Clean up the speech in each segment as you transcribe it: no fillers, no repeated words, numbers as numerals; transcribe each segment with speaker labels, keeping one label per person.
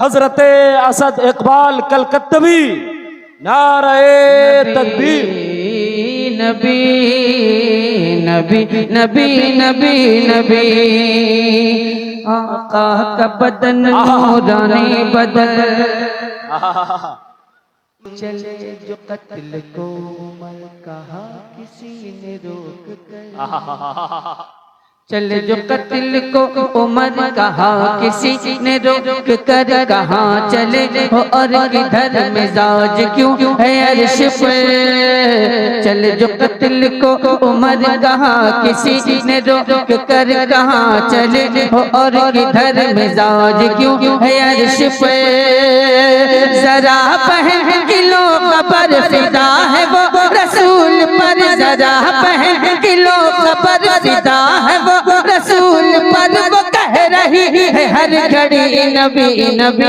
Speaker 1: हजरत असद इकबाल कलकत्तवी नारे तकबीर।
Speaker 2: नबी नबी नबी नबी नबी आका का बदन नूरानी बदन चले जो कत्ल को मर कहा किसी ने रोक कर चले जो कत्ल को उमर कहा किसी ने रोक कर कहाँ चले हो और किधर मिजाज क्यों है अर्श पे चले जो कत्ल को उमर कहा किसी ने रोक कर कहाँ चले हो और किधर मिजाज क्यों है अर्श पे जरा पहन किलो खबर फिदा है वो रसूल पर जरा पहन किलो खबर फिदा है वो रसूल पर वो कह रही है हर घड़ी नबी नबी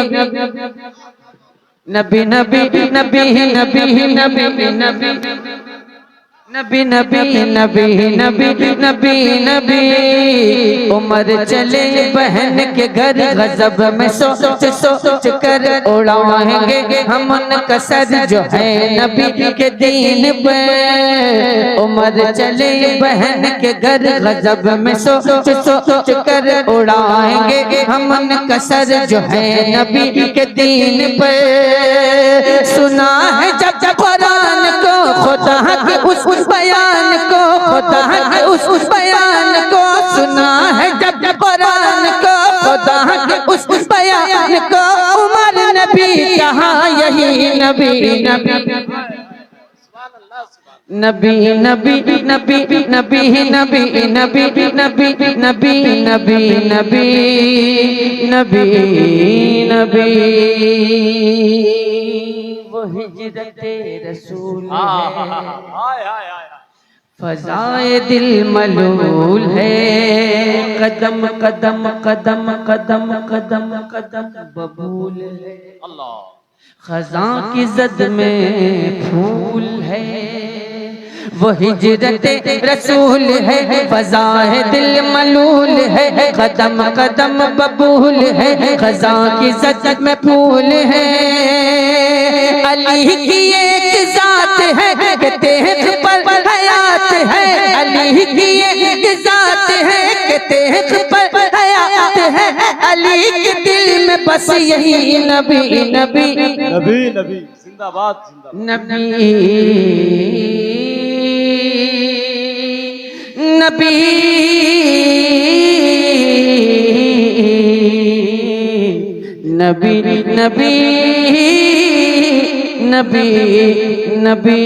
Speaker 2: नबी नबी नबी नबी नबी नबी नबी नबी नबी नबी नबी नबी उमर चले बहन के घर गजब में सोच सोच कर उड़ाएंगे हम उनका सर जो है नबी के दीन पे उमर चले बहन के घर गजब में सोच सोच कर उड़ाएंगे हम उनका सर जो है नबी के दीन पे सुना है जब कुरान को खुदा के उस बयान को खुदा के उस बयान को सुना है जब कुरान को खुदा के उस बयान को उमर नबी कहाँ यही नबी नबी नबी नबी नबी नबी नबी नबी नबी नबी नबी नबी नबी नबी वो हिजरते रसूल है फजाए दिल मलूल है कदम कदम कदम कदम कदम कदम बबूल है
Speaker 1: अल्लाह
Speaker 2: खजां की जद में फूल है वो हिजरते रसूल है फजाए दिल मलूल है कदम कदम बबूल है खजां की जद में फूल है अली की एक जात है कहते हैं पर हयात है अली की एक जात है कहते हैं पर हयात है अली के दिल में बस यही नबी नबी
Speaker 1: नबी नबी जिंदाबाद
Speaker 2: नबी नबी नबी नबी नबी नबी